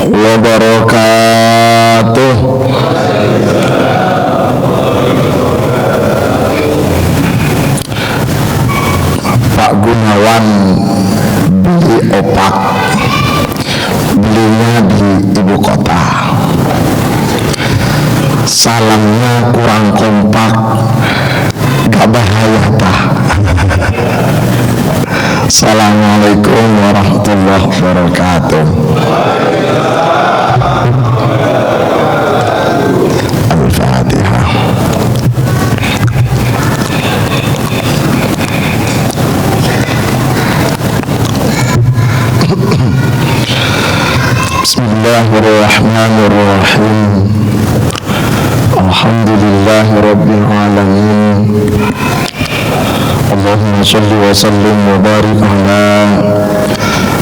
wabarakatuh. Pak Gunawan beli opak, belinya di ibu kota. Salamnya kurang kompak, gak bahaya Pak. Assalamualaikum warahmatullahi wabarakatuh. Al-Fatihah. Bismillahirrahmanirrahim. Alhamdulillahi rabbil alamin. Allahumma salli wa sallim wa barik ala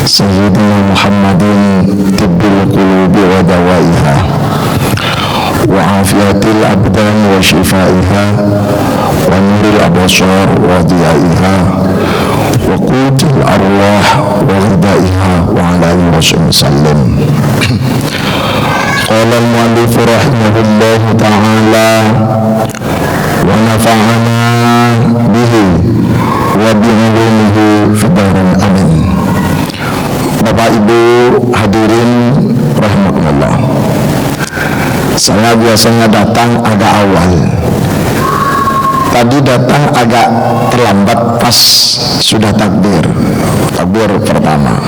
Sayyidina Muhammadin tibbil qulubi wa dawaiha wa afiatil abdan wa shifaiha wa nuril abasar wa diyaiha wa qutil arwah wa ghidaiha wa ala alihi wa sallim. Qala al-mu'allif rahimahullahu ta'ala wa nafa'ana bihi wa bi'ulumihi fidaran amin. Bapak Ibu hadirin rahimakumullah, saya biasanya datang agak awal. Tadi datang agak terlambat pas sudah takbir pertama.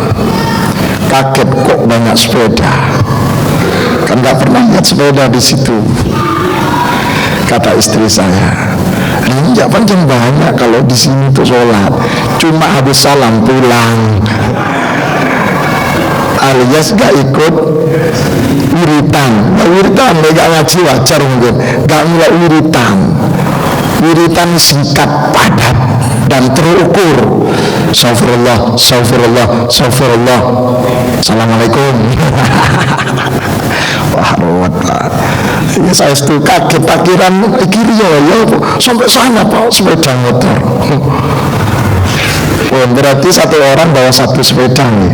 Kaget kok banyak sepeda, kan nggak pernah lihat sepeda di situ. Kata istri saya, ini nggak panjang banyak kalau di sini tuh sholat, cuma habis salam pulang, alias gak ikut wiritan. Nah, wiritan gak ngaji wajar mungkin, gak mulai wiritan. Wiritan singkat, padat, dan terukur. Astagfirullah, astagfirullah, astagfirullah. Assalamualaikum. Wah, ruwet lah. Ya, saya itu kaget, parkiran kiri ya, sampai sana Pak sepeda motor. Oh, berarti satu orang bawa satu sepeda nih.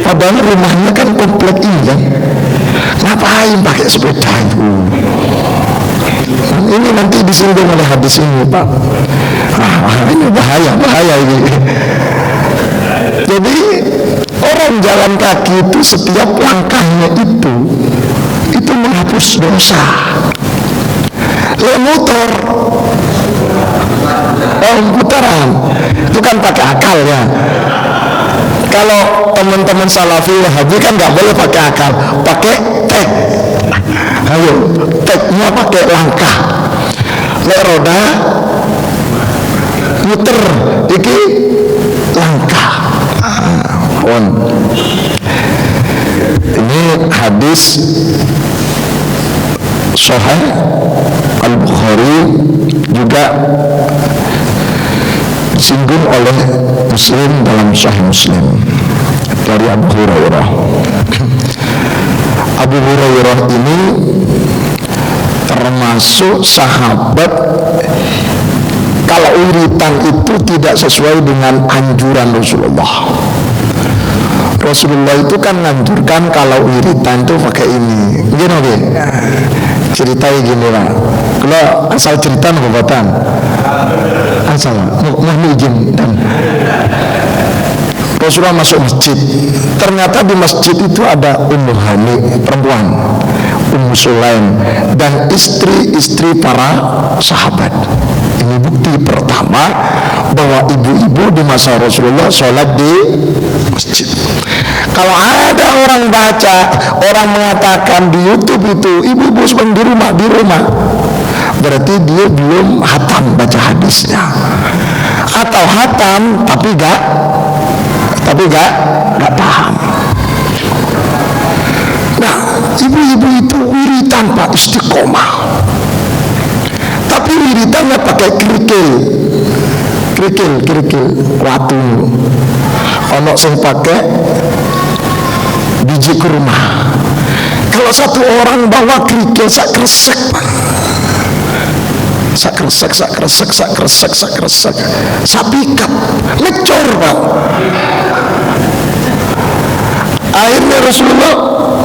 Padahal rumahnya kan komplek ini kan. Ngapain pakai sepeda itu? Ini nanti disinggung oleh hadis ini Pak. Ini bahaya ini. Jadi orang jalan kaki itu setiap langkahnya itu menghapus dosa. Motor putaran itu kan pakai akal ya. Kalau teman-teman salafi wahabi kan nggak boleh pakai akal, pakai tek. Ayo, teknya pakai langkah. Lek roda muter, iki langkah. Ini hadis Sahih Al-Bukhari, juga disinggung oleh Muslim dalam Sahih Muslim dari Abu Hurairah. Abu Hurairah ini termasuk sahabat kalau wiritan itu tidak sesuai dengan anjuran Rasulullah. Rasulullah itu kan menganjurkan kalau wiritan itu pakai ini. Gini oke. Ceritanya gini Pak. Kalau asal cerita ngebatan. Asal mau izin dan Rasulullah masuk masjid. Ternyata di masjid itu ada Ummu Hani, perempuan, Ummu Sulaim, dan istri-istri para sahabat. Ini bukti pertama bahwa ibu-ibu di masa Rasulullah sholat di masjid. Kalau ada orang baca, orang mengatakan di YouTube itu ibu-ibu sedang di rumah, berarti dia belum hatam baca hadisnya, atau hatam tapi gak paham. Nah, ibu-ibu itu wiritan Pak, istiqomah, tapi wiritannya pakai kerikil watu. Ono sing pakai biji kurma. Kalau satu orang bawa kerikil sak kresek Pak, sak kresek, sapikat ngecor Pak. Akhirnya Rasulullah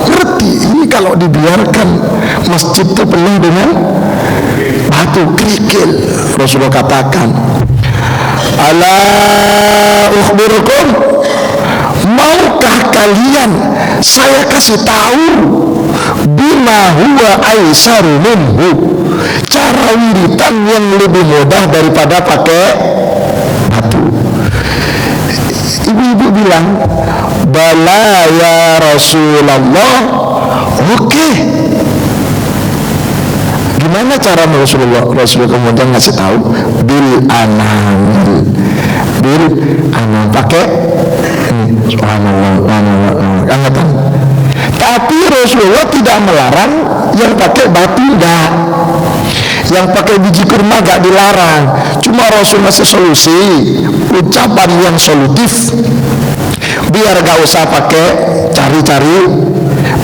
ngerti ini kalau dibiarkan masjid itu penuh dengan batu kerikil. Rasulullah katakan, ala ukhbirukum, maukah kalian saya kasih tahu bima huwa aisaru minhu, cara wiritan yang lebih mudah daripada pakai batu. Ibu-ibu bilang, bala ya Rasulullah. Oke. Gimana cara Rasulullah? Rasulullah kemudian ngasih tahu bil anamil, bil anam, pakai ini, subhanallah, angkatan. Tapi Rasulullah tidak melarang yang pakai batu, enggak. Yang pakai biji kurma enggak dilarang. Cuma Rasul ngasih solusi, ucapan yang solutif, biar enggak usah pakai cari-cari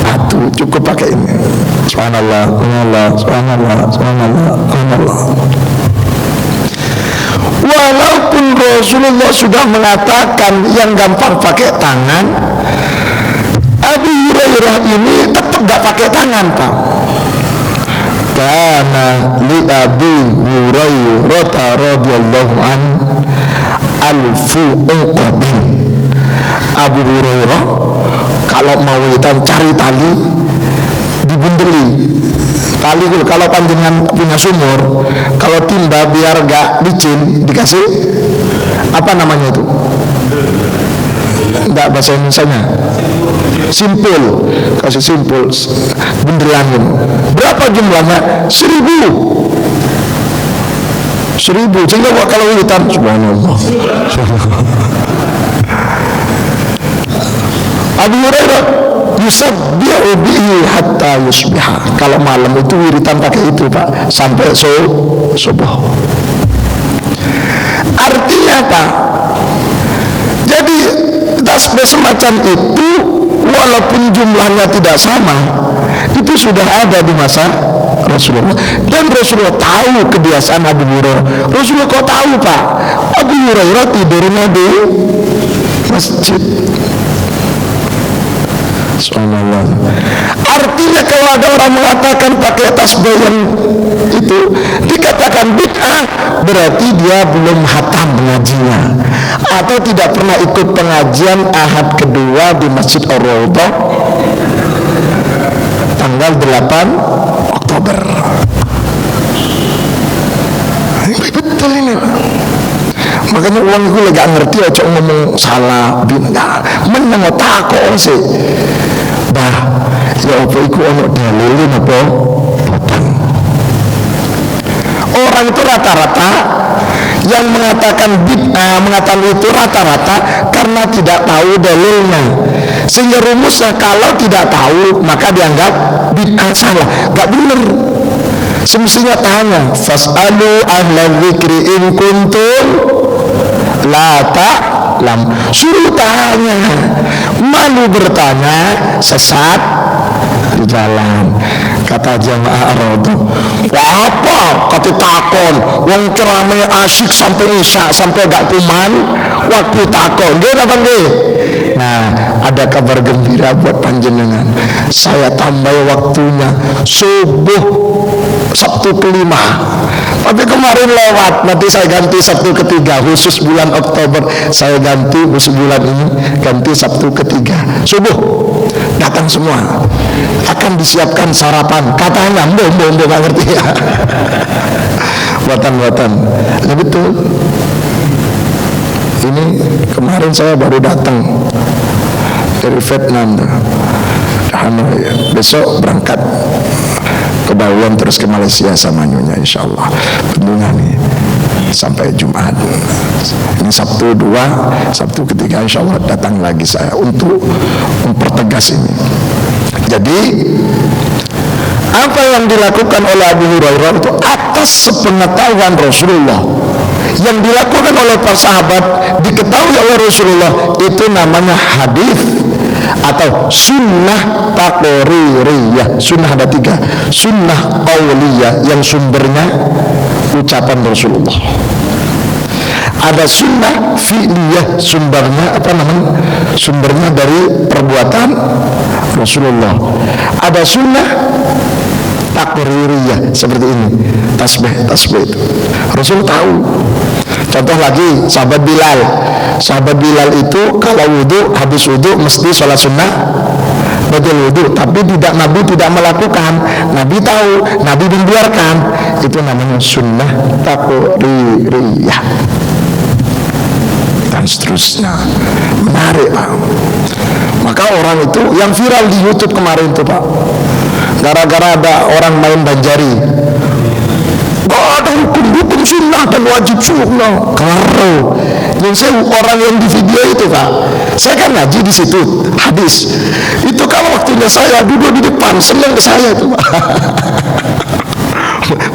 batu, cukup pakai ini. Subhanallah, subhanallah, subhanallah, subhanallah, subhanallah. Walaupun Rasulullah sudah mengatakan yang gampang pakai tangan, Abu Hurairah ini tetap gak pakai tangan, Pak. Karena li Abu Hurairah radhiyallahu an alfu uqabin. Abu Hurairah kalau mau cari tali dibundeli. Tali kalau panjenengan punya sumur, kalau timba biar gak licin dikasih apa namanya itu? Enggak bahasa Indonesianya. Simpul, kasih simpul, bendelangin. Berapa jumlahnya? 1000. Sehingga kalau wiritan, subhanallah. Abu Hurairah yusabbihu bihi hatta yusbiha. Kalau malam itu wiritan pakai itu, Pak, sampai subuh. Artinya apa? Jadi tasbih semacam itu walaupun jumlahnya tidak sama, itu sudah ada di masa Rasulullah. Dan Rasulullah tahu kebiasaan Abu Hurairah. Rasulullah kok tahu, Pak? Abu Hurairah tidurnya di masjid. Subhanallah. Artinya kalau ada orang mengatakan pakai tasbih yang itu dikatakan bid'ah, berarti dia belum hatam mengajinya atau tidak pernah ikut pengajian ahad kedua di Masjid Ar-Raudhah tanggal 8 Oktober. Betul ini, Pak. Makanya uang itu gak ngerti aja ngomong salah bina menang takut sih bah ya apa itu ono dalilin apa boten. Orang itu rata-rata yang mengatakan bid'ah, mengatakan itu rata-rata karena tidak tahu dalilnya. Sehingga rumusnya kalau tidak tahu maka dianggap bid'ah, salah, gak benar. Semestinya tanya, fas'alu ahla dzikri in kuntum la ta'lam. Suruh tanya, malu bertanya, sesat di jalan. Kata jamaah Ar-Raudhah, wah apa kata takon wong ceramah asyik sampai isya sampai gak kuman waktu takon dia apa nggih. Nah, ada kabar gembira buat panjenengan, saya tambah waktunya subuh Sabtu kelima, tapi kemarin lewat, nanti saya ganti Sabtu ketiga, khusus bulan Oktober saya ganti, khusus bulan ini ganti Sabtu ketiga subuh. Datang semua, akan disiapkan sarapan katanya, mbok gak ngerti ya. Watan ya betul. Ini kemarin saya baru datang dari Vietnam, Hanoi, besok berangkat ke Bawean terus ke Malaysia sama nyonya, insyaallah bendungan nih sampai Jumat. Ini Sabtu 2, Sabtu ketiga insyaallah datang lagi saya untuk mempertegas ini. Jadi apa yang dilakukan oleh Abu Hurairah itu atas sepengetahuan Rasulullah, yang dilakukan oleh para sahabat diketahui oleh Rasulullah, itu namanya hadis atau sunnah taqririyah. Sunnah ada 3, sunnah qauliyah yang sumbernya ucapan Rasulullah. Ada sunnah fi'liyah, sumbernya dari perbuatan Rasulullah. Ada sunnah takririyah seperti ini, tasbih itu Rasul tahu. Contoh lagi, sahabat Bilal itu kalau wudhu, habis wudhu mesti sholat sunnah badal wudhu, tapi Nabi tidak melakukan. Nabi tahu, Nabi membiarkan. Itu namanya sunnah takririyah dan seterusnya. Menarik, Pak. Maka orang itu yang viral di YouTube kemarin itu, Pak, gara-gara ada orang main banjari. Gak ada hukum sunnah dan wajib sunnah. Kalau yang orang yang di video itu, Pak, saya kan ngaji di situ hadis. Itu kalau waktunya saya duduk di depan, senang ke saya itu, Pak.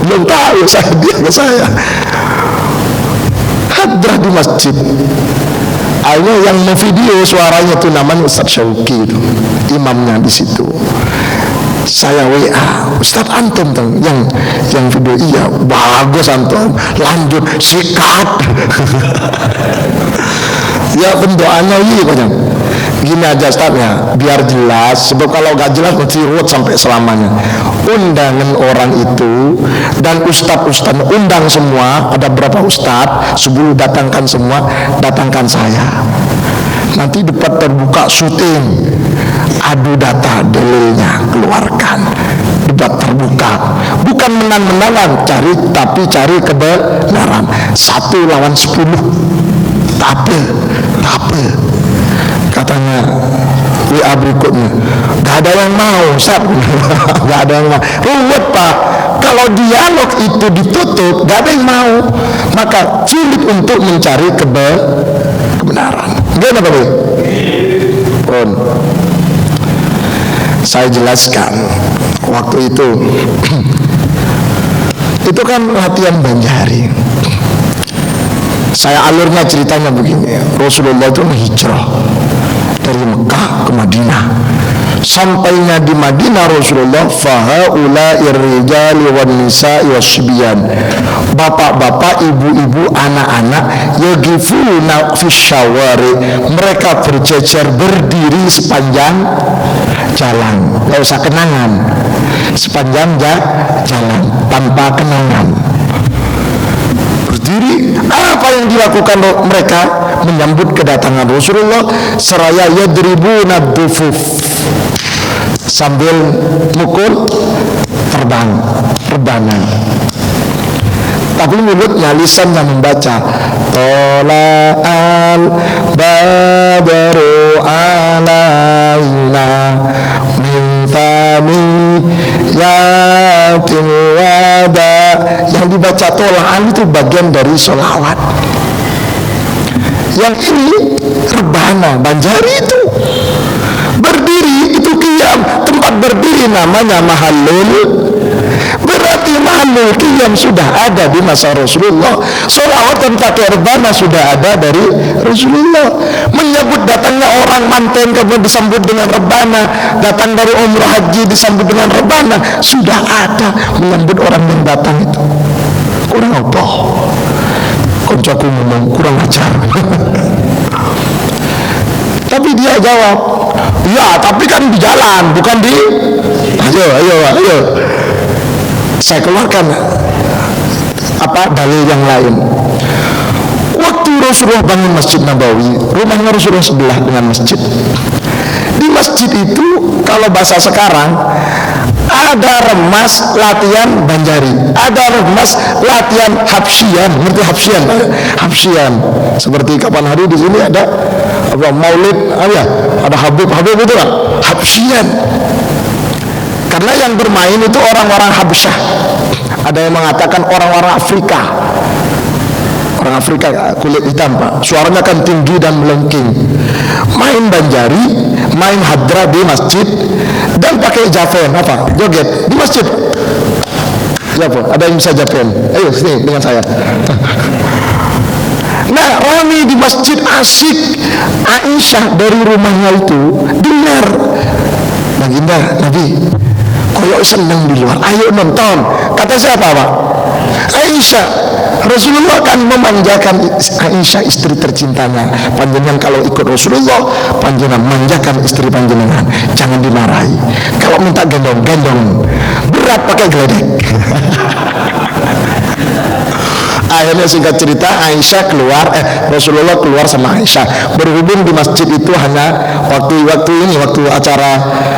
Belum tahu dia ke saya. Hadrah di masjid. Akhirnya yang memvideo suaranya itu namanya Ustaz Syauqi itu, imamnya di situ. Saya WA, Ustaz antum yang video. Iya, bagus antum, lanjut sikat. Ya pendoanya gini aja Ustaz ya, biar jelas, sebab kalau gak jelas nanti ruwet sampai selamanya. Undangan orang itu dan ustaz undang semua, ada berapa ustaz, sebelum datangkan semua, datangkan saya. Nanti debat terbuka syuting, adu data, dalilnya keluarkan, debat terbuka, bukan menang-menangan, tapi cari kebenaran. 1 lawan 10, tak apa. Katanya WA berikutnya, gak ada yang mau, Ustaz. Gak ada yang mau. Ruwet, Pak. Kalau dialog itu ditutup, gak ada yang mau, maka sulit untuk mencari kebenaran. Gimana, Pak? Pun saya jelaskan waktu itu itu kan latihan banjari. Saya alurnya ceritanya begini. Rasulullah itu hijrah dari Mekah ke Madinah. Sampainya di Madinah Rasulullah, fahaula'ir rijali wan nisa'i wasyibyan, bapak-bapak, ibu-ibu, anak-anak, yagifuna fisyawari, mereka berjejer berdiri sepanjang jalan, gak usah kenangan, sepanjang jalan tanpa kenangan berdiri. Apa yang dilakukan mereka menyambut kedatangan Rasulullah? Seraya yadribuna dufuf, sambil mukul rebana, tapi mulutnya, lisannya membaca tola'al badru alaina min thaniyatil wada. Yang dibaca tola'al itu bagian dari sholawat. Yang ini rebana, banjari itu berdiri, itu qiyam. Tempat berdiri namanya mahallul, berarti mahallul qiyam sudah ada di masa Rasulullah. Sholawat dan pakai rebana sudah ada dari Rasulullah. Menyambut datangnya orang manten kemudian disambut dengan rebana, datang dari umrah haji disambut dengan rebana, sudah ada menyambut orang yang datang itu. Kurang apa? Koncoku ngomong kurang ajar. Tapi dia jawab, ya tapi kan di jalan, bukan di. Ayo. Saya keluarkan dalil yang lain. Waktu Rasulullah bangun Masjid Nabawi, rumahnya Rasulullah sebelah dengan masjid. Di masjid itu kalau bahasa sekarang ada remas latihan banjari, ada remas latihan habsyian. Ngerti habsyian? Habsyian seperti kapan hari di sini ada maulid, ada Habib itu kan habsyian. Karena yang bermain itu orang-orang Habsyah. Ada yang mengatakan orang-orang Afrika. Orang Afrika kulit hitam, Pak. Suaranya kan tinggi dan melengking. Main banjari, main hadrah di masjid, dan pakai javen, joget di masjid. Ya, Pak. Ada yang bisa javen? Ayo sini dengan saya. Nah, rame di masjid, asik. Aisyah dari rumahnya itu dengar, Baginda Nabi koyok seneng di luar, ayo nonton. Kata siapa, Pak? Aisyah, Rasulullah kan memanjakan Aisyah istri tercintanya. Panjenengan kalau ikut Rasulullah, panjenengan manjakan istri panjenengan, jangan dimarahi. Kalau minta gendong, berat pakai geledek. Akhirnya singkat cerita Aisyah keluar, Rasulullah keluar sama Aisyah. Berhubung di masjid itu hanya waktu acara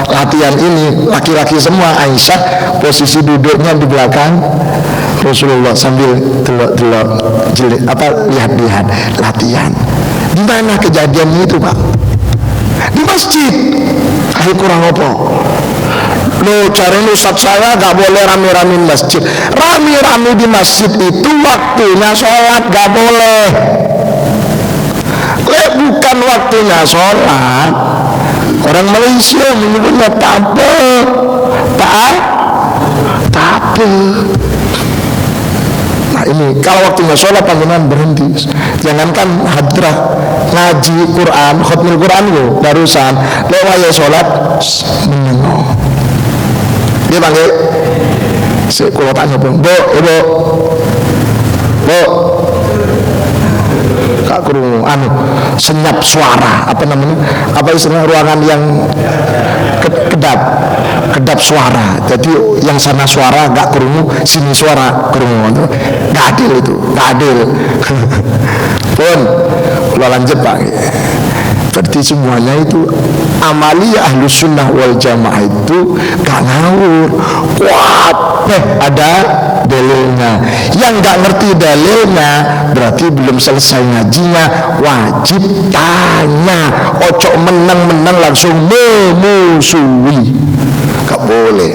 latihan ini laki-laki semua. Aisyah posisi duduknya di belakang Rasulullah sambil lihat-lihat latihan. Di mana kejadiannya itu, Pak? Di masjid. Ayo kurang apa? Lo cari ustaz saya gak boleh rame-rame masjid. Rame-rame di masjid itu waktunya sholat gak boleh. Bukan waktunya sholat. Orang Malaysia menyebutnya tape. Nah ini kalau waktunya sholat panjenengan berhenti. Jangankan hadrah ngaji Quran, khutmul Quran lo barusan lewat ya sholat menengok. Dia panggil, kalau tanya pun, Bu, Kak Kurung, senyap suara, apa namanya? Apa istilah ruangan yang kedap suara. Jadi yang sana suara gak kerungu, sini suara kerungu. Gak adil itu, gak adil. Pun, kalau lanjut Pak. Berarti semuanya itu amalia ahlus sunnah wal jamaah itu gak ngawur, ada dalilnya. Yang gak ngerti dalilnya berarti belum selesai ngajinya, wajib tanya. Ojo menang langsung memusuhi, gak boleh.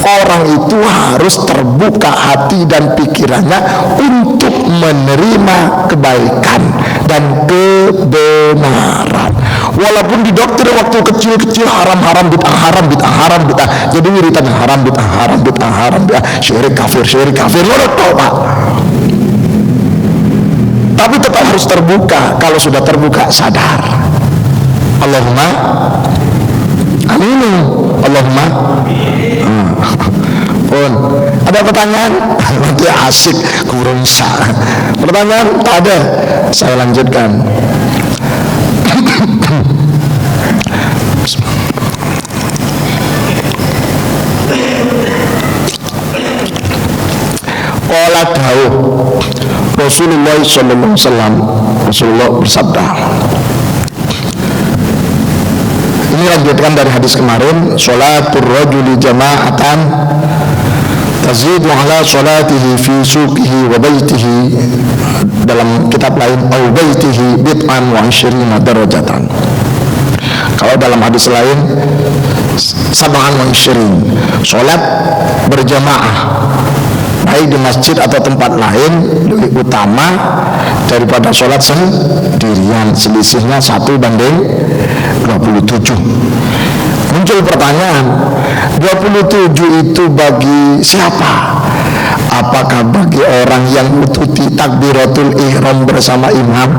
Orang itu harus terbuka hati dan pikirannya untuk menerima kebaikan dan kebenaran. Walaupun didoktrin waktu kecil-kecil haram bid'ah. Jadi wiritan haram bid'ah, syirik kafir. Pak. Tapi tetap harus terbuka. Kalau sudah terbuka sadar. Allahumma amin. Allahumma pun ada pertanyaan? Nanti asik kurung sah. Pertanyaan tak ada. Saya lanjutkan. Qala dawuh Rasulullah sallallahu alaihi wasallam. Rasulullah bersabda. Ini lanjutkan dari hadis kemarin, sholatul rajuli jama'atan tazidu ala sholatihi fi suqihi wa baitihi, dalam kitab lain au baitihi bid'an wa 20 darajatan. Kalau dalam hadis lain sab'an wa 20, sholat berjamaah baik di masjid atau tempat lain lebih utama daripada sholat sendirian. Selisihnya 1:27. Muncul pertanyaan, 27 itu bagi siapa? Apakah bagi orang yang mengikuti takbiratul ihram bersama imam,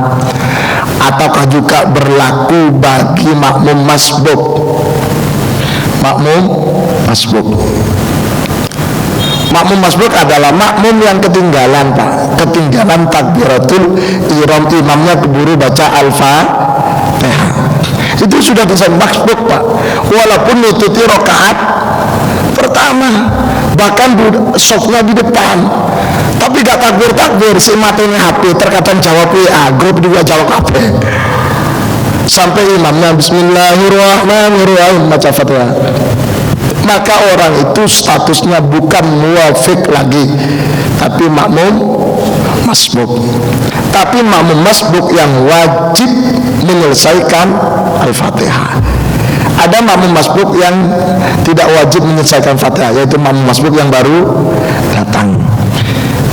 ataukah juga berlaku bagi makmum masbuk? Makmum masbuk adalah makmum yang ketinggalan, Pak. Ketinggalan takbiratul ihram, imamnya keburu baca Al-Fatihah. Itu sudah bisa masbuk, Pak. Walaupun nututi rakaat pertama, bahkan sofnya di depan, tapi gak takbir, si matanya HP, terkadang jawab WA, grup juga jawab HP. Sampai imamnya Bismillahirrahmanirrahim baca Fatihah. Maka orang itu statusnya bukan muwafiq lagi, tapi makmum masbuk. Tapi makmum masbuk yang wajib menyelesaikan Al-Fatihah. Ada makmum masbuk yang tidak wajib menyelesaikan Fatihah, yaitu makmum masbuk yang baru datang.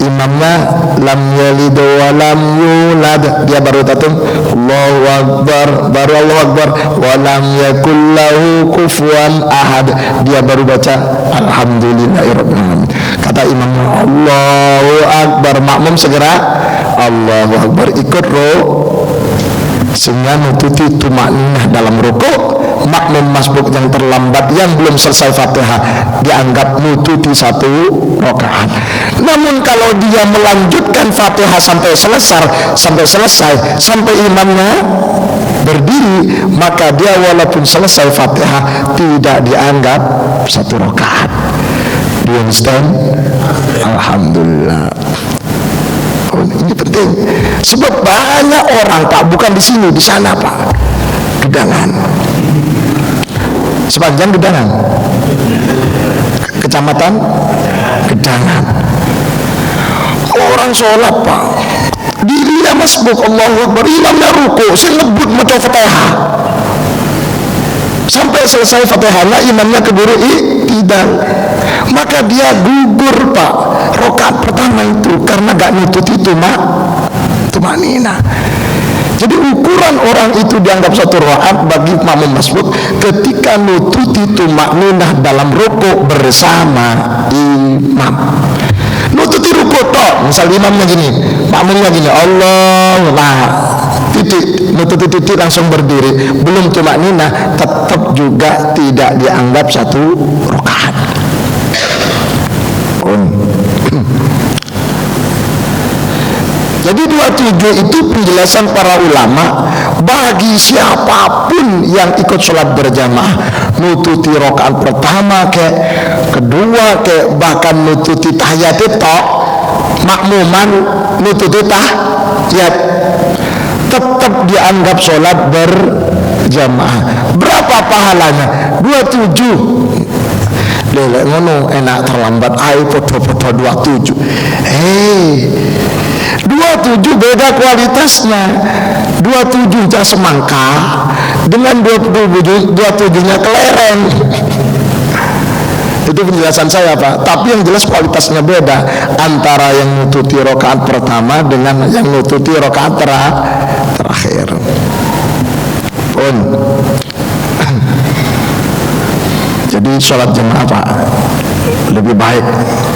Imamnya lam yalid wa lam yulad, dia baru datang, Allahu Akbar, baru Allahu Akbar, wa lam yakul lahu kufuwan ahad, dia baru baca alhamdulillahirabbil alamin. Kata imamnya Allahu Akbar, makmum segera Allahu Akbar, ikut sehingga nututi tumakninah dalam rukuk, makmum masbuk yang terlambat yang belum selesai Fatihah dianggap nututi 1 rakaat. Namun kalau dia melanjutkan Fatihah sampai selesai sampai imamnya berdiri, maka dia walaupun selesai Fatihah tidak dianggap 1 rakaat. Do you understand? Alhamdulillah. Oh, ini penting. Sebab banyak orang, Pak, bukan di sini, di sana, Pak. Gedangan. Sepanjang Gedangan. Kecamatan Gedangan. Orang sholat, Pak. Dirinya masbuk, Allahu Akbar, imamnya ruku, sing ngebut maca Fatihah. Sampai selesai Fatihahnya imamnya keburu i'tidal. Maka dia gugur, Pak, rakaat pertama itu karena gak nututi tumanina. Jadi ukuran orang itu dianggap 1 rakaat bagi makmum masbuk ketika nututi tumanina dalam rukuk bersama imam. Nututi rukuk toh, misal imamnya gini, makmumnya gini, Allah, nah titik, nututi titik langsung berdiri, belum tumanina, tetap juga tidak dianggap 1 rakaat. Jadi 27 itu penjelasan para ulama bagi siapapun yang ikut sholat berjamaah, nututi rakaat pertama ke kedua ke bahkan nututi tahiyat itu makmuman nututi tahiyat, tetap dianggap sholat berjamaah. Berapa pahalanya? 27. Lelek ngono enak terlambat ayo foto-foto 27. 27 beda kualitasnya. 27 nya semangka dengan 27 nya kelereng. Itu penjelasan saya, Pak. Tapi yang jelas kualitasnya beda antara yang nututi rakaat pertama dengan yang nututi rakaat terakhir. Pun jadi sholat jamaah, Pak, lebih baik.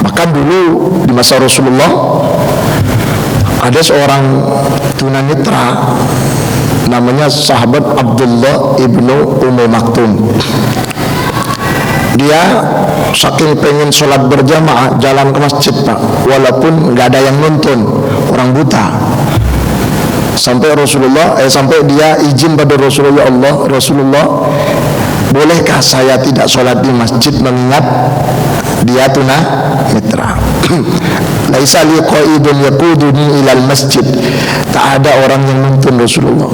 Bahkan dulu di masa Rasulullah ada seorang tunanetra namanya sahabat Abdullah ibnu Ummu Maktum. Dia saking pengen sholat berjamaah jalan ke masjid, Pak, walaupun nggak ada yang nonton, orang buta. Sampai dia izin pada Rasulullah, Rasulullah, bolehkah saya tidak sholat di masjid mengingat dia tunanetra? Laisa li qaidun yaquduni ilal masjid. Tak ada orang yang nuntun Rasulullah.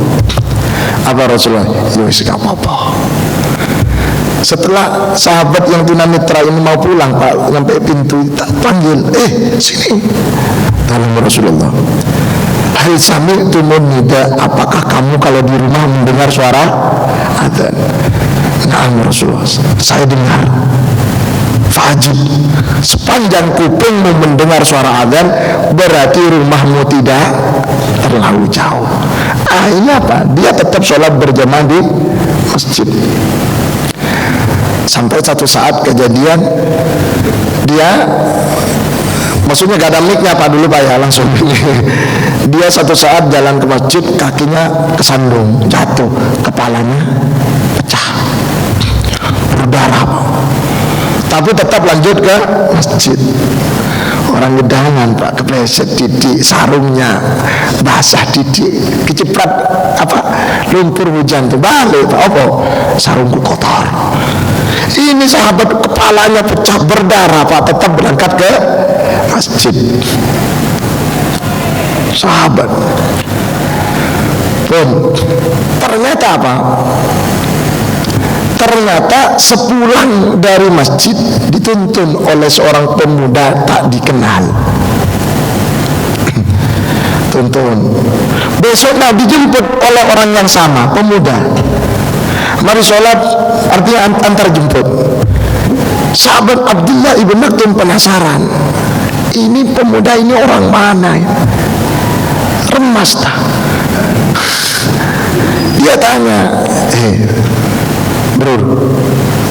Apa Rasulullah? Ya wis gak apa-apa. Setelah sahabat yang tunanetra ini mau pulang, Pak, sampai pintu tak panggil, sini. Dalam Rasulullah, hal sami'tumun nida, apakah kamu kalau di rumah mendengar suara adzan? Na'am Rasulullah, saya dengar. Fajib, sepanjang kupingmu mendengar suara adzan berarti rumahmu tidak terlalu jauh. Ini apa? Dia tetap sholat berjamaah di masjid. Sampai satu saat kejadian, dia maksudnya gak ada mic-nya, Pak, dulu, Pak, ya, langsung. Dia satu saat jalan ke masjid, kakinya kesandung, jatuh, kepalanya pecah, berdarah, tapi tetap lanjut ke masjid. Orang Gedangan, Pak, kepleset didik, sarungnya basah didik, keciprat lumpur hujan tuh, balik, Pak, sarungku kotor. Ini sahabat kepalanya pecah, berdarah, Pak, tetap berangkat ke masjid. Sahabat pun ternyata apa? Ternyata sepulang dari masjid dituntun oleh seorang pemuda tak dikenal. Tuntun. Besoknya dijemput oleh orang yang sama, pemuda. Mari sholat, artinya antar jemput. Sahabat Abdullah ibn Maktum penasaran, ini pemuda ini orang mana ya? Remas tak? Dia tanya, bro,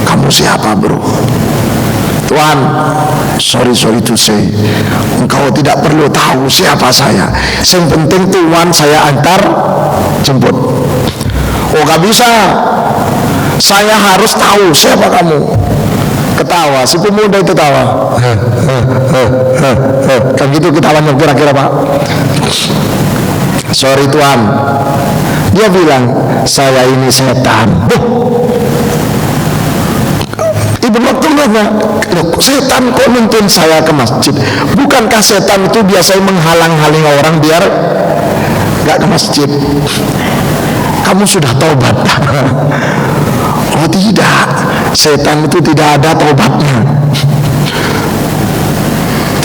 kamu siapa, bro? Tuan, sorry to say, engkau tidak perlu tahu siapa saya. Yang penting Tuan saya antar jemput. Oh, gak bisa. Saya harus tahu siapa kamu. Ketawa, si pemuda itu tawa. Kan gitu ketawanya kira-kira Pak. Sorry Tuan. Dia bilang, saya ini setan. Ibnu Maktum nanya, setan kok nuntun saya ke masjid? Bukankah setan itu biasanya menghalang-halangi orang biar gak ke masjid? Kamu sudah taubat? Oh tidak, setan itu tidak ada taubatnya.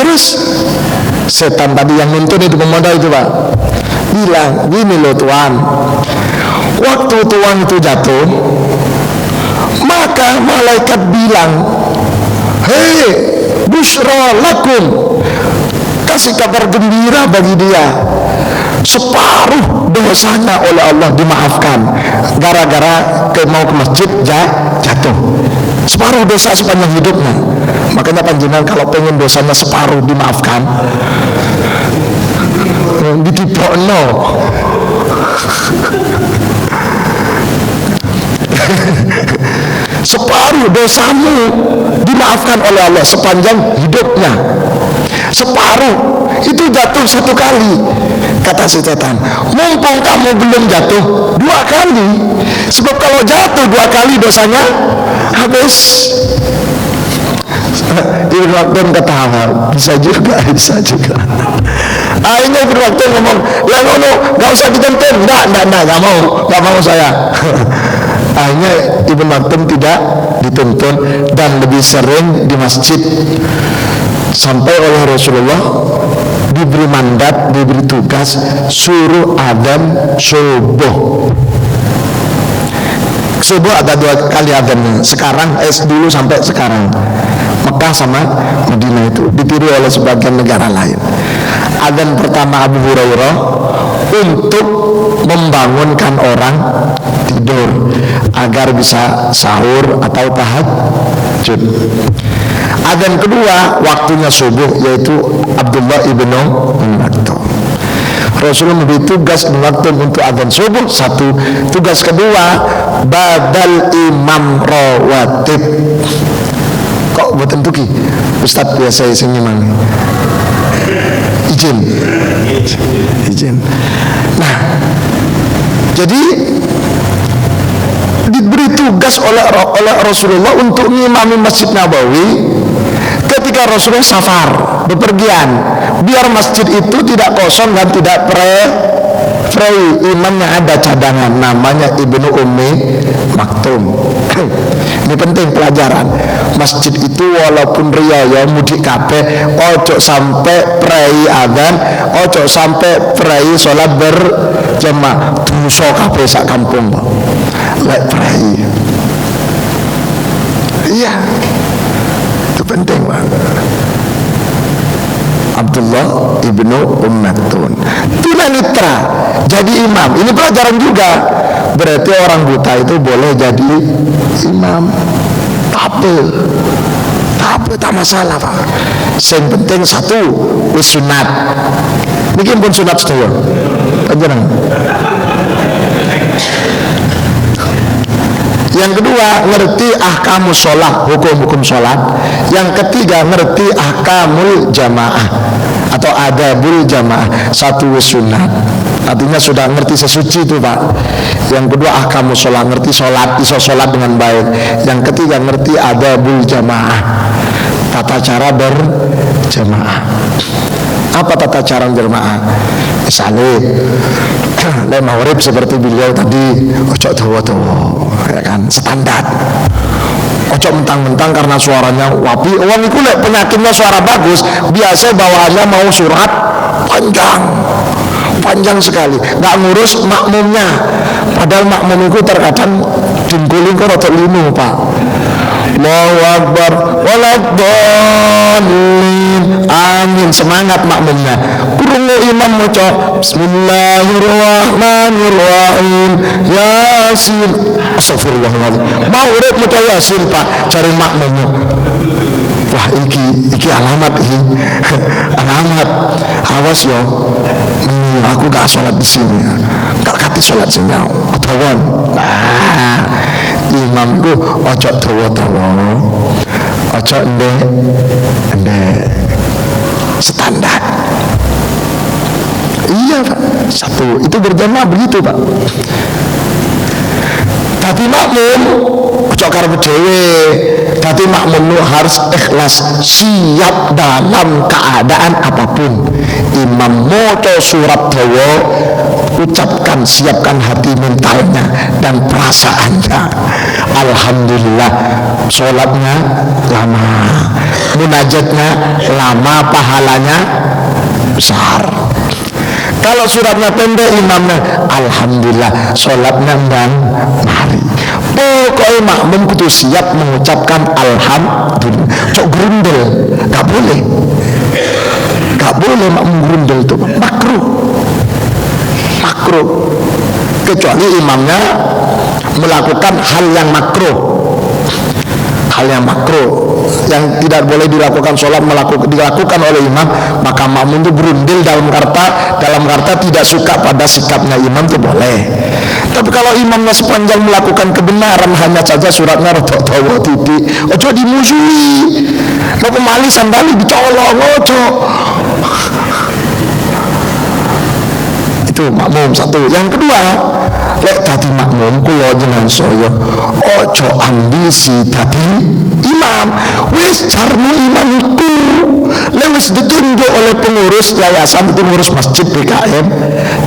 Terus setan tadi yang nuntun itu pemuda itu Pak bilang, gini loh Tuan, waktu Tuan itu jatuh, maka malaikat bilang, hei busyra lakum, kasih kabar gembira bagi dia, separuh dosanya oleh Allah dimaafkan gara-gara mau ke masjid jatuh. Separuh dosa sepanjang hidupnya. Makanya panjenengan kalau pengen dosanya separuh dimaafkan, ditipokno. Separuh dosamu dimaafkan oleh Allah sepanjang hidupnya. Separuh itu jatuh satu kali. Kata si setan, mumpung kamu belum jatuh 2 kali, sebab kalau jatuh 2 kali dosanya habis. Ibnu Maktum ketawa, bisa juga. Akhirnya Ibnu Maktum ngomong, ya ngono, gak usah dituntun, gak mau saya. Akhirnya Ibnu Maktum tidak dituntun dan lebih sering di masjid, sampai oleh Rasulullah diberi mandat, diberi tugas suruh adzan subuh. Subuh ada 2 kali adzannya. Sekarang dulu sampai sekarang Mekah sama Madinah itu ditiru oleh sebagian negara lain. Adzan pertama Abu Hurairah untuk membangunkan orang tidur agar bisa sahur atau tahajud. Adzan kedua waktunya subuh, yaitu Abdullah ibnu Maktum. Rasulullah memberi tugas Ibnu Maktum untuk adzan subuh 1. Tugas kedua, badal imam rawatib. Kok buat tentuki Ustadz biasa sini mang izin. Nah, jadi diberi tugas oleh Rasulullah untuk mengimami Masjid Nabawi ketika Rasulullah safar, bepergian, biar masjid itu tidak kosong dan tidak free. Imamnya ada cadangan, namanya Ibnu Ummi Maktum. Ini penting pelajaran. Masjid itu walaupun riaya mudik kabeh, ojo sampai prei adzan, ojo sampai prei sholat berjamaah, dosa kabeh sak kampung Pak. Lek prei. Iya. Itu penting Pak. Abdullah ibnu Maktum tunanetra jadi imam. Ini pelajaran juga. Berarti orang buta itu boleh jadi imam. Tapi tak masalah Pak. Yang penting 1 wis sunat. Bikin pun sunat sedaya. Panjenengan. Yang kedua, ngerti ahkamus sholat, hukum-hukum sholat. Yang ketiga, ngerti ahkamul jamaah atau adabul jamaah. 1 sunat, artinya sudah ngerti sesuci itu Pak. Yang kedua, ahkamus sholat, ngerti sholat, iso sholat dengan baik. Yang ketiga, ngerti adabul jamaah, tata cara berjamaah. Apa tata cara berjamaah? Misalnya maghrib seperti beliau tadi, ojo dawa-dawa, ya kan, standar. Ojo mentang-mentang karena suaranya wapi. Orang itu penyakitnya suara bagus, biasa bawaannya mau surat panjang sekali, nggak ngurus makmumnya. Padahal makmum itu terkadang dengkulin kok rada linu Pak. Allahu Akbar waladdallin, amin, semangat makmumnya. Kurungu imam maca bismillahirrahmanirrahim yasin, astagfirullahaladzim, mau urip maca yasin Pak, cari makmumnya. Wah iki alamat ini alamat, awas yo, aku gak sholat di sini, gak kati sholat sini, atauan. Nah, imam ku ojo dawa-dawa, ojo ndek standar. Iya Pak, satu itu berjamaah begitu Pak. Tapi makmum ojo karep dhewe. Tapi makmum harus ikhlas, siap dalam keadaan apapun. Imam moto surat dawa, ucapkan, siapkan hati mentalnya dan perasaannya. Alhamdulillah, sholatnya lama, munajatnya lama, pahalanya besar. Kalau suratnya pendek, imamnya alhamdulillah, sholatnya dan mari. Pokoknya makmum kudu siap mengucapkan alhamdulillah. Cok grundel, gak boleh. Gak boleh makmum grundel itu, makruh. Kecuali imamnya melakukan hal yang makruh. Hal yang makruh yang tidak boleh dilakukan sholat dilakukan oleh imam, maka makmum itu berundil dalam kata tidak suka pada sikapnya imam itu boleh. Tapi kalau imamnya sepanjang melakukan kebenaran, hanya saja suratnya rodok dawa titik, ojo dimusuhi, lo kemali sandali dicolong, ojo. Itu makmum satu. Yang kedua, lek dadi makmum kula jenengan saya ojo ambisi dadi imam. Wis jarmu imam iku lek wis ditunjuk oleh pengurus yayasan, pengurus masjid PKM,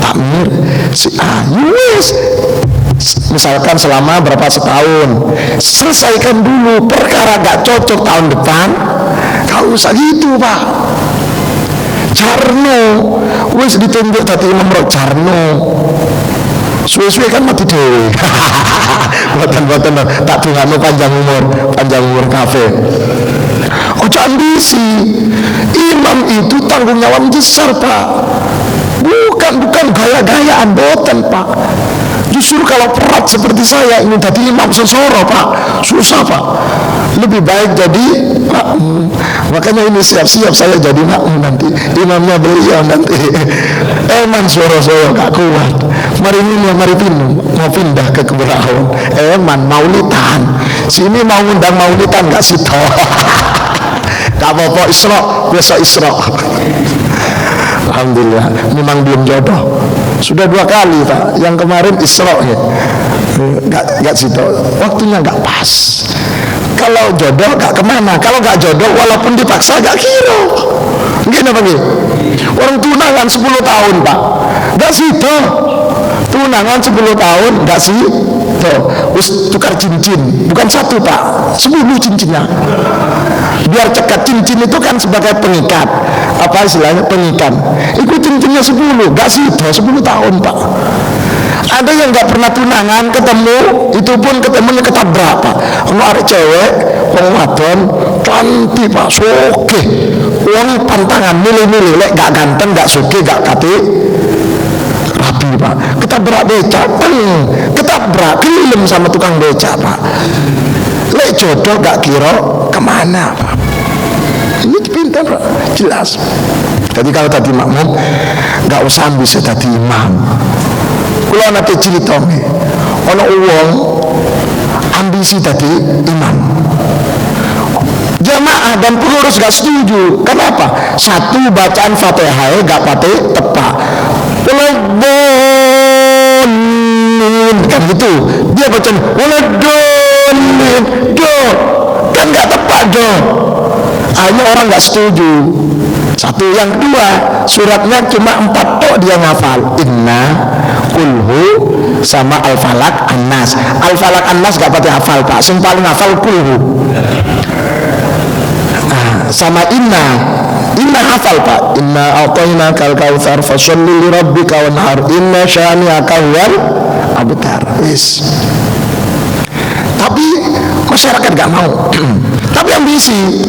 takmir si ayu wis, misalkan selama berapa setahun, selesaikan dulu. Perkara gak cocok tahun depan, gak usah gitu Pak. Jarno wis ditunjuk dadi imam rok jarno, suwe-suwe kan mati dewe. Boten tak dungano panjang umur kafe. Ojo ambisi. Imam itu tanggung jawab besar Pak. Bukan gaya-gayaan, boten Pak. Justru kalau berat seperti saya ini tadi imam sesoro Pak, susah Pak. Lebih baik jadi makmum. Makanya ini siap-siap saya jadi makmum nanti. Imamnya beliau nanti. Eman suara-suara gak kuat. Mari mau pindah ke Keberawan. Eman maulidan. Sini mau undang maulidan gak sih toh? Gak apa-apa, Isra, besok Isra. Alhamdulillah, memang belum jodoh. Sudah 2 kali Pak. Yang kemarin Isra ya. Gak situ. Waktunya gak pas. Kalau jodoh gak kemana. Kalau gak jodoh walaupun dipaksa gak kira. Gini apa gitu? Orang tunangan 10 tahun Pak, gak situ. Tunangan 10 tahun gak sih. Terus tukar cincin, bukan 1 Pak, 10 cincinnya. Biar cekat, cincin itu kan sebagai pengikat, apa istilahnya, pengikat. Ikut cincinnya 10, gak sih 10 tahun Pak. Ada yang gak pernah tunangan, ketemu, itu pun ketemunya ketabrak Pak. Ada cewek, orang wadon, cantik Pak, soke, uang pantangan, milih-milih, lek gak ganteng, gak soke, gak kate, rapi Pak. Ketabrak becak, ketabrak, kelilem sama tukang becak Pak. Lek jodoh gak kira kemana Pak. Ini pintar Pak, jelas. Jadi kalau tadi makmum, gak usah bisa tadi imam. Kalau nanti cerita ono uang ambisi tadi imam, jamaah dan pengurus gak setuju. Kenapa? Satu, bacaan Fatihah gak pate tepat. Waladonin kan gitu. Dia bacaan waladonin do kan gak tepat do. Hanya orang gak setuju. Satu. Yang kedua, suratnya cuma 4 tok dia ngafal. Inna, kulhu, sama al-falak, an-nas. Al-falak, an-nas gak pati hafal Pak. Yang paling hafal kulhu. Nah, sama inna hafal Pak. Inna a'tayna kal kautsar fasholli li rabbika wanhar. Inna syani'aka huwal abtar. Wis. Tapi masyarakat gak mau. Tapi ambisi.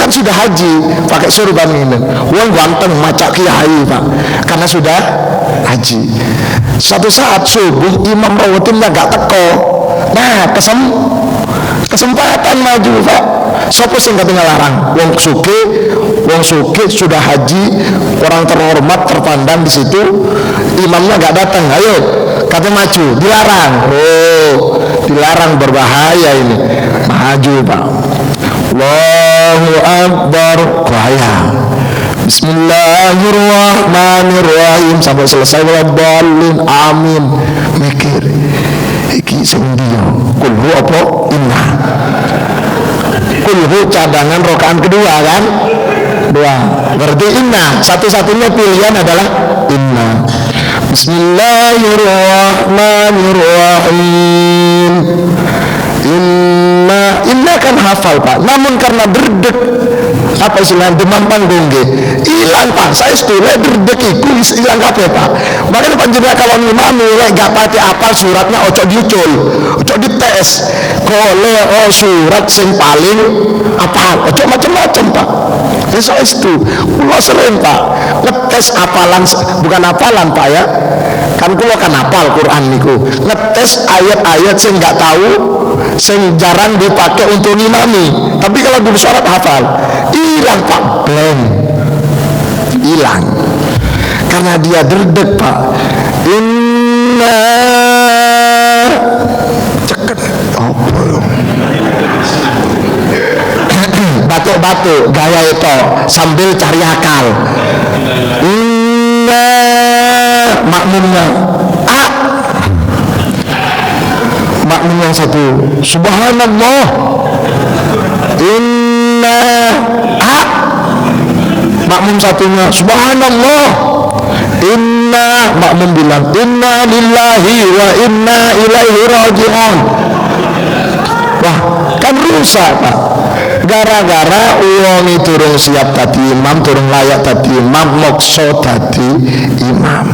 Kan sudah haji pakai surban ini. Uang ganteng macak kiai Pak, karena sudah haji. Suatu saat subuh imam rawatinnya gak teko. Nah kesempatan maju Pak. Sopo sing katanya larang. Wong suke sudah haji, orang terhormat terpandang di situ. Imamnya gak datang. Ayo katanya maju, dilarang. dilarang, berbahaya ini. Maju Pak. Allahu Akbar, bahaya. Bismillahirrahmanirrahim sampai selesai waladhdallin, amin. Mikir iki sing dia kulhu apa inna. Kulhu cadangan rokaan kedua kan, dua, berarti inna satu-satunya pilihan adalah inna. Bismillahirrahmanirrahim. Inna kan hafal Pak, namun karena derdek apa istilahnya demam panggung hilang Pak. Saya setulah derdek iku hilang apa Pak. Makanya panjenengan kalau ngimami gak pati apal suratnya ojo diucul, ojo dites kole surat sing paling apal, ojo macam-macam Pak. Saya itu kula sering Pak ngetes apalan, bukan apalan Pak ya, kan kula kan hafal Quran niku, ngetes ayat-ayat sing gak tahu, sing jarang dipakai untuk ngimami. Tapi kalau di surat hafal, hilang Pak, blank, hilang karena dia derdek Pak. Inna ceket apa batuk-batuk gaya itu sambil cari akal. Inna makmumnya makmum yang satu subhanallah. Inna makmum satunya subhanallah. Inna makmum bilang inna lillahi wa inna ilaihi raji'un. Wah kan rusak Pak, gara-gara uang itu turun siap tadi imam, turun layak tadi imam, mokso tadi imam.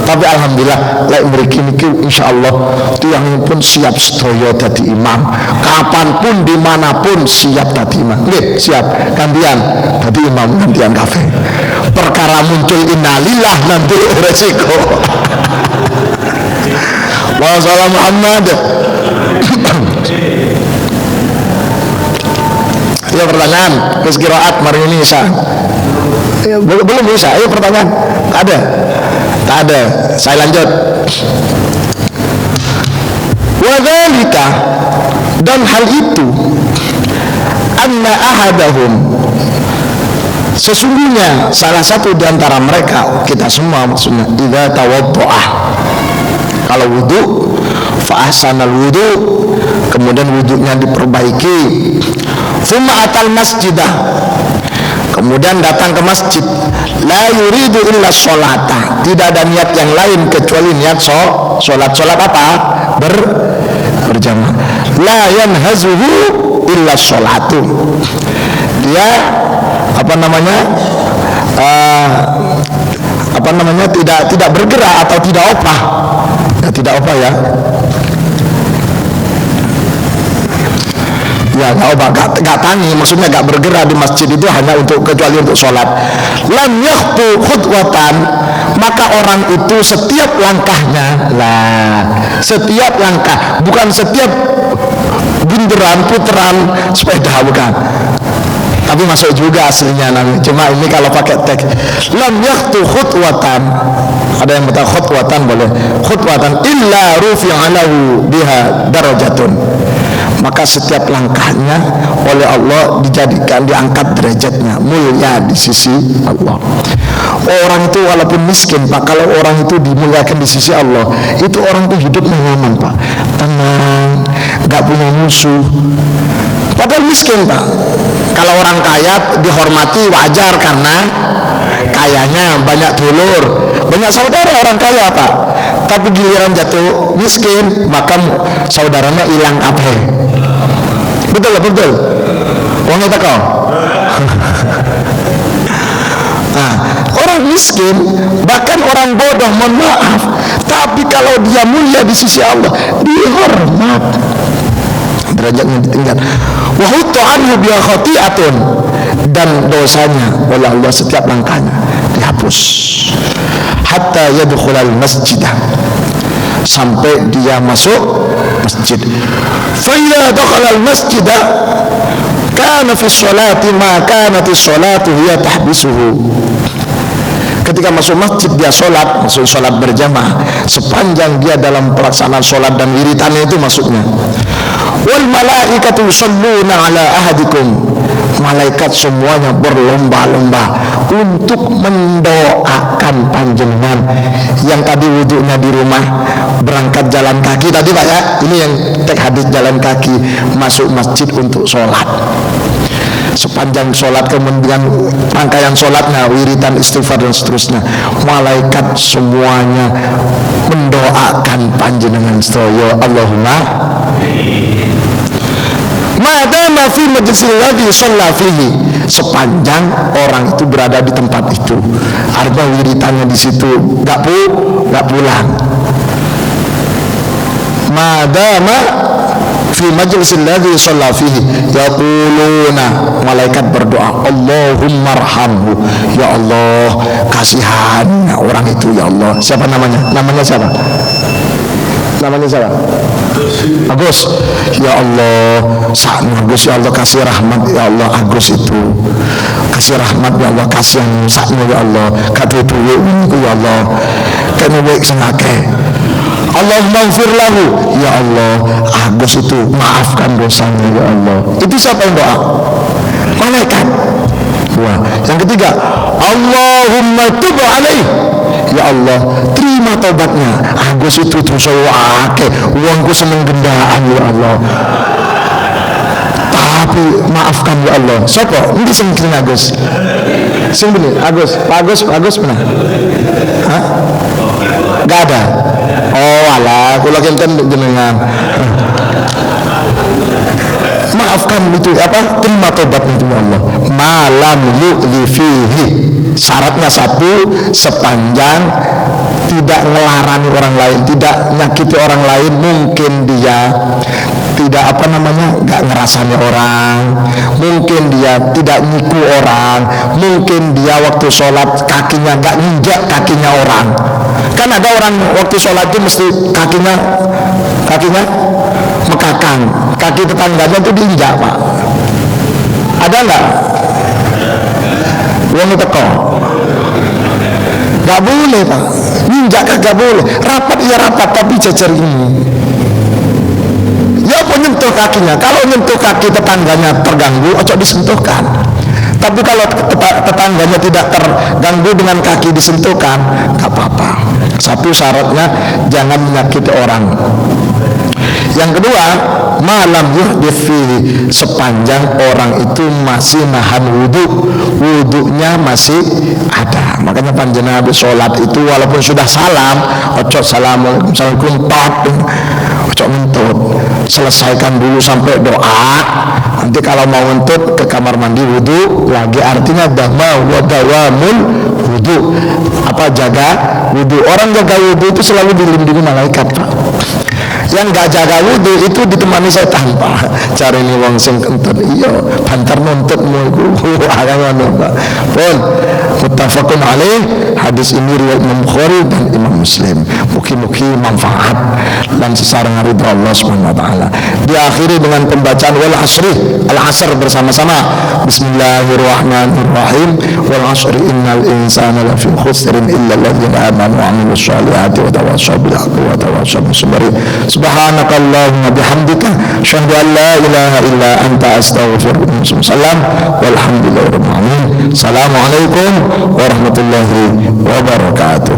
Tapi alhamdulillah lek mriki niki insyaallah tiyang pun siap sedaya dadi imam, kapanpun dimanapun siap dadi imam. Nggih, siap gantian dadi imam, gantian kafe. Perkara muncul innalillah nanti resiko. Wa sallallahu Muhammad. Ya pertanyaan, terus qiraat mari ini Isa. Belum bisa. Ayo pertanyaan. Ada. Tak ada. Saya lanjut. Wadzalika, dan hal itu anna ahadahum, sesungguhnya salah satu di antara mereka, kita semua maksudnya, idza tawaddoa, kalau wudu, fa ahsanal wudu, kemudian wudunya diperbaiki, thumma atal masjidah, kemudian datang ke masjid, la yuridu illa sholata, tidak ada niat yang lain kecuali niat sholat. Sholat apa? Berjamaah. La yanhazuhu illa sholatu, dia tidak bergerak atau tidak opah ya, tidak opah ya. Ya gak tangi, maksudnya gak bergerak di masjid itu hanya kecuali untuk sholat. Lam yakhtu khutwatan, maka orang itu setiap langkahnya, setiap langkah, bukan setiap bunderan putaran sepeda, bukan, tapi masuk juga aslinya namanya. Cuma ini kalau pakai teks, lam yakhtu khutwatan, ada yang minta khutwatan boleh, khutwatan illa rufi'a lahu biha darajatun, maka setiap langkahnya oleh Allah dijadikan, diangkat derajatnya, mulia di sisi Allah. Orang itu walaupun miskin Pak, kalau orang itu dimuliakan di sisi Allah, itu orang itu hidupnya nyaman Pak, tenang, gak punya musuh. Padahal miskin Pak. Kalau orang kaya dihormati wajar karena kayanya, banyak dulur, banyak saudara orang kaya Pak. Tapi giliran jatuh miskin, maka saudaranya hilang apa? Betul. Wong itu kau. Nah, orang miskin, bahkan orang bodoh, mohon maaf, tapi kalau dia mulia di sisi Allah, dihormat, derajatnya ditingkat. Wa hutta anhu bi khati'atun, dan dosanya oleh Allah setiap langkahnya dihapus. Hatta yadkhulal masjidah, sampai dia masuk masjid. Fa idza dakhala al masjidah kana fi sholati ma kanat as-salatu hiya tahbisuhu. ketika masuk masjid dia sholat, maksud sholat berjamaah, sepanjang dia dalam pelaksanaan sholat dan wiritannya itu maksudnya. Wal malaikatu yusholluna ala ahadikum, malaikat semuanya berlomba-lomba untuk mendoakan panjenengan yang tadi wudhunya di rumah, berangkat jalan kaki tadi Pak ya, ini yang teks hadis jalan kaki, masuk masjid untuk sholat. Sepanjang sholat, kemudian rangkaian sholatnya, wiritan, istighfar dan seterusnya, malaikat semuanya mendoakan panjenengan sedaya. Allahumma madama fi majlisil ladzi shalla fihi, sepanjang orang itu berada di tempat itu, artinya wiritannya di situ, enggak pulang. Madama fi majlisil ladzi shalla fihi yaquluna, malaikat berdoa, Allahumma arhamhu, ya Allah kasihan orang itu ya Allah. Siapa namanya? Namanya siapa? Namanya siapa? Agus. Ya Allah, sakno Agus, ya Allah kasih rahmat ya Allah Agus itu. Kasih rahmat ya Allah, kasihan sakno ya Allah. Kate duwe ya Allah. Kene wek sing akeh. Allahumma ighfir lahu, ya Allah Agus itu maafkan dosanya ya Allah. Itu siapa yang doa? Malaikat. Wah, yang ketiga, Allahumma tub alaih, ya Allah terima tobatnya Agus itu dosa akeh, uangku seneng gendaan ya Allah, tapi maafkan ya Allah. Siapa? Ini sing Agus. Sing bener Agus. Pak Agus pernah? Hah? Gak ada. Oh alah, kula kenten jenengan. Maafkan itu apa? Terima tobatnya itu ya Allah. Malam yu'li fihi, syaratnya satu, sepanjang tidak ngelarang orang lain, tidak nyakiti orang lain, mungkin dia tidak nggak ngerasani orang, mungkin dia tidak nyiku orang, mungkin dia waktu sholat kakinya nggak nginjak kakinya orang. Kan ada orang waktu sholat itu mesti kakinya mekakang, kaki tetangganya itu diinjak Pak. Ada nggak? Wong teko nggak boleh Pak, nginjak kagak boleh. Rapat ya rapat, tapi jejer ini ya apa nyentuh kakinya. Kalau nyentuh kaki tetangganya terganggu, ojo disentuhkan. Tapi kalau tetangganya tidak terganggu dengan kaki disentuhkan, nggak apa-apa. Satu syaratnya jangan menyakiti orang. Yang kedua, malam yuhditsi, sepanjang orang itu masih nahan wudhunya masih ada. Makanya panjenengan habis sholat itu walaupun sudah salam, ojo assalamualaikum warahmatullahi, ojo ngentut, selesaikan dulu sampai doa. Nanti kalau mau ngentut ke kamar mandi wudhu lagi, artinya dawamul wudhu, jaga wudhu. Orang jaga wudhu itu selalu dilindungi malaikat Pak. Yang gak jaga wudhu itu ditemani setan Pak. Cari ini wong sing kentut, iya bantar nuntutmu iku ngono Pak. Pun muttafaqun alaih, hadis ini riwayat Imam Bukhari dan Imam Muslim. Mugi-mugi manfaat dan sesarang ridha Allah Subhanahu wa taala. Diakhiri dengan pembacaan wal asri, al-asr bersama-sama. Bismillahirrahmanirrahim. Wal asri innal insana lafi khusrin illa alladziina aamanu wa 'amilus shalihati wa tawassaw bil haqqi wa tawassaw bis sabr. Subhanakallahumma bihamdika asyhadu an la ilaha illa anta astaghfiruka wa atubu ilaik. Walhamdulillahirabbil alamin. Assalamualaikum warahmatullahi wabarakatuh.